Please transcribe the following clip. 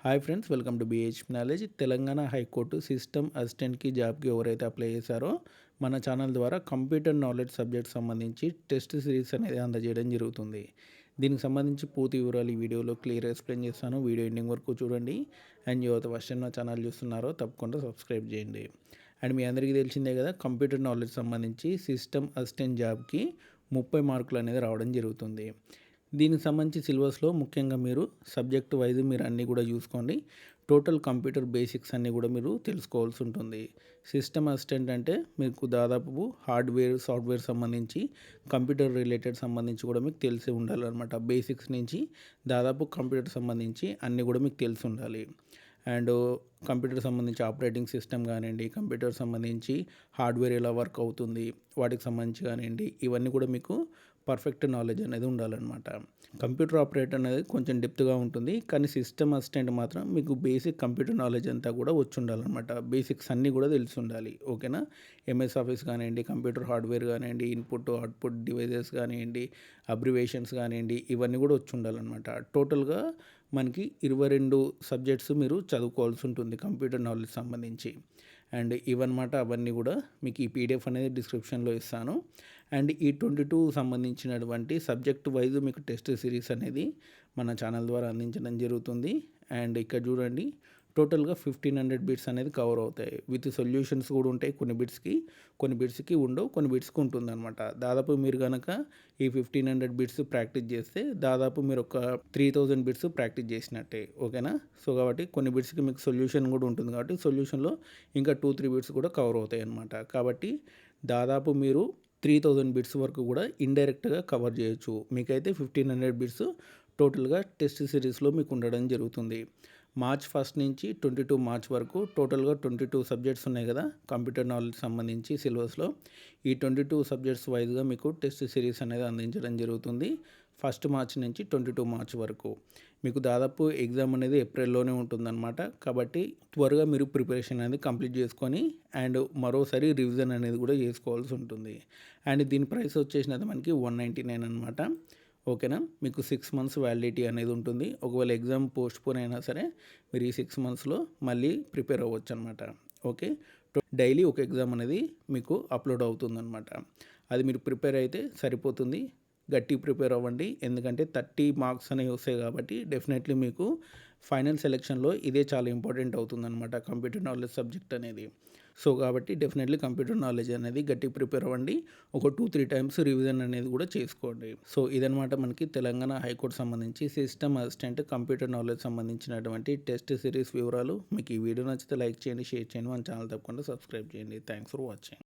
Hi friends, welcome to BHP knowledge. Telangana high court system అసిస్టెంట్కి జాబ్కి ఎవరైతే అప్లై చేశారో మన ఛానల్ ద్వారా కంప్యూటర్ నాలెడ్జ్ సబ్జెక్ట్ సంబంధించి టెస్ట్ సిరీస్ అనేది అందజేయడం జరుగుతుంది. దీనికి సంబంధించి పూర్తి వివరాలు ఈ వీడియోలో క్లియర్ ఎక్స్ప్లెయిన్ చేస్తాను. వీడియో ఎండింగ్ వరకు చూడండి. అండ్ యువత ఫస్ట్ టైం నా ఛానల్ చూస్తున్నారో తప్పకుండా సబ్స్క్రైబ్ చేయండి. అండ్ మీ అందరికీ తెలిసిందే కదా, కంప్యూటర్ నాలెడ్జ్ సంబంధించి సిస్టమ్ అసిస్టెంట్ జాబ్కి 30 మార్కులు అనేది రావడం జరుగుతుంది. దీనికి సంబంధించి సిలబస్లో ముఖ్యంగా మీరు సబ్జెక్ట్ వైజ్ మీరు అన్నీ కూడా చూసుకోండి. టోటల్ కంప్యూటర్ బేసిక్స్ అన్నీ కూడా మీరు తెలుసుకోవాల్సి ఉంటుంది. సిస్టమ్ అసిస్టెంట్ అంటే మీకు దాదాపు హార్డ్వేర్ సాఫ్ట్వేర్ సంబంధించి కంప్యూటర్ రిలేటెడ్ సంబంధించి కూడా మీకు తెలిసి ఉండాలన్నమాట. బేసిక్స్ నుంచి దాదాపు కంప్యూటర్ సంబంధించి అన్నీ కూడా మీకు తెలిసి ఉండాలి. అండ్ కంప్యూటర్ సంబంధించి ఆపరేటింగ్ సిస్టమ్ కానివ్వండి, కంప్యూటర్ సంబంధించి హార్డ్వేర్ ఎలా వర్క్ అవుతుంది వాటికి సంబంధించి కానివ్వండి, ఇవన్నీ కూడా మీకు పర్ఫెక్ట్ నాలెడ్జ్ అనేది ఉండాలన్నమాట. కంప్యూటర్ ఆపరేటర్ అనేది కొంచెం డెప్త్గా ఉంటుంది, కానీ సిస్టమ్ అసిస్టెంట్ మాత్రం మీకు బేసిక్ కంప్యూటర్ నాలెడ్జ్ అంతా కూడా వచ్చి ఉండాలన్నమాట. బేసిక్స్ అన్నీ కూడా తెలిసి ఉండాలి. ఓకేనా? ఎంఎస్ ఆఫీస్ కానివ్వండి, కంప్యూటర్ హార్డ్వేర్ కానివ్వండి, ఇన్పుట్ అవుట్పుట్ డివైజెస్ కానివ్వండి, అబ్రివేషన్స్ కానివ్వండి, ఇవన్నీ కూడా వచ్చి ఉండాలన్నమాట. టోటల్గా మనకి 22 సబ్జెక్ట్స్ మీరు చదువుకోవాల్సి ఉంటుంది కంప్యూటర్ నాలెడ్జ్ సంబంధించి. అండ్ ఇవన్నమాట, అవన్నీ కూడా మీకు ఈ పీడిఎఫ్ అనేది డిస్క్రిప్షన్లో ఇస్తాను. అండ్ ఈ 22 సంబంధించినటువంటి సబ్జెక్ట్ వైజ్ మీకు టెస్ట్ సిరీస్ అనేది మన ఛానల్ ద్వారా అందించడం జరుగుతుంది. అండ్ ఇక్కడ చూడండి, టోటల్గా 1500 బిట్స్ అనేది కవర్ అవుతాయి. విత్ సొల్యూషన్స్ కూడా ఉంటాయి. కొన్ని బిట్స్కి ఉండవు, కొన్ని బిట్స్కి ఉంటుందన్నమాట. దాదాపు మీరు కనుక ఈ 1500 బిట్స్ ప్రాక్టీస్ చేస్తే దాదాపు మీరు ఒక 3000 బిట్స్ ప్రాక్టీస్ చేసినట్టే. ఓకేనా? సో కాబట్టి కొన్ని బిట్స్కి మీకు సొల్యూషన్ కూడా ఉంటుంది, కాబట్టి సొల్యూషన్లో ఇంకా 2-3 బిట్స్ కూడా కవర్ అవుతాయి అన్నమాట. కాబట్టి దాదాపు మీరు 3000 బిట్స్ వరకు కూడా ఇండైరెక్ట్గా కవర్ చేయొచ్చు. మీకైతే 1500 బిట్స్ టోటల్గా టెస్ట్ సిరీస్లో మీకు ఉండడం జరుగుతుంది. మార్చ్ 1 నుంచి 22 మార్చ్ వరకు టోటల్గా 22 సబ్జెక్ట్స్ ఉన్నాయి కదా కంప్యూటర్ నాలెడ్జ్ సంబంధించి సిలబస్లో. ఈ 22 సబ్జెక్ట్స్ వైజ్గా మీకు టెస్ట్ సిరీస్ అనేది అందించడం జరుగుతుంది. 1 మార్చ్ నుంచి 22 మార్చ్ వరకు మీకు దాదాపు ఎగ్జామ్ అనేది ఏప్రిల్లోనే ఉంటుందన్నమాట. కాబట్టి త్వరగా మీరు ప్రిపరేషన్ అనేది కంప్లీట్ చేసుకొని అండ్ మరోసారి రివిజన్ అనేది కూడా చేసుకోవాల్సి ఉంటుంది. అండ్ దీని ప్రైస్ వచ్చేసినది మనకి 199 అనమాట. ఓకేనా? మీకు 6 మంత్స్ వ్యాలిడిటీ అనేది ఉంటుంది. ఒకవేళ ఎగ్జామ్ పోస్ట్పోన్ అయినా సరే మీరు ఈ 6 మంత్స్లో మళ్ళీ ప్రిపేర్ అవ్వచ్చు అనమాట. ఓకే? డైలీ ఒక ఎగ్జామ్ అనేది మీకు అప్లోడ్ అవుతుందన్నమాట. అది మీరు ప్రిపేర్ అయితే సరిపోతుంది. గట్టి ప్రిపేర్ అవ్వండి, ఎందుకంటే 30 మార్క్స్ అనేవి వస్తాయి కాబట్టి డెఫినెట్లీ మీకు ఫైనల్ సెలెక్షన్లో ఇదే చాలా ఇంపార్టెంట్ అవుతుందన్నమాట, కంప్యూటర్ నాలెడ్జ్ సబ్జెక్ట్ అనేది. సో కాబట్టి డెఫినెట్లీ కంప్యూటర్ నాలెడ్జ్ అనేది గట్టి ప్రిపేర్ అవ్వండి. ఒక 2-3 టైమ్స్ రివిజన్ అనేది కూడా చేసుకోండి. సో ఇదనమాట మనకి తెలంగాణ హైకోర్టు సంబంధించి సిస్టమ్ అసిస్టెంట్ కంప్యూటర్ నాలెడ్జ్ సంబంధించినటువంటి టెస్ట్ సిరీస్ వివరాలు. మీకు ఈ వీడియో నచ్చితే లైక్ చేయండి, షేర్ చేయండి, మన ఛానల్ తప్పకుండా సబ్స్క్రైబ్ చేయండి. Thanks for watching.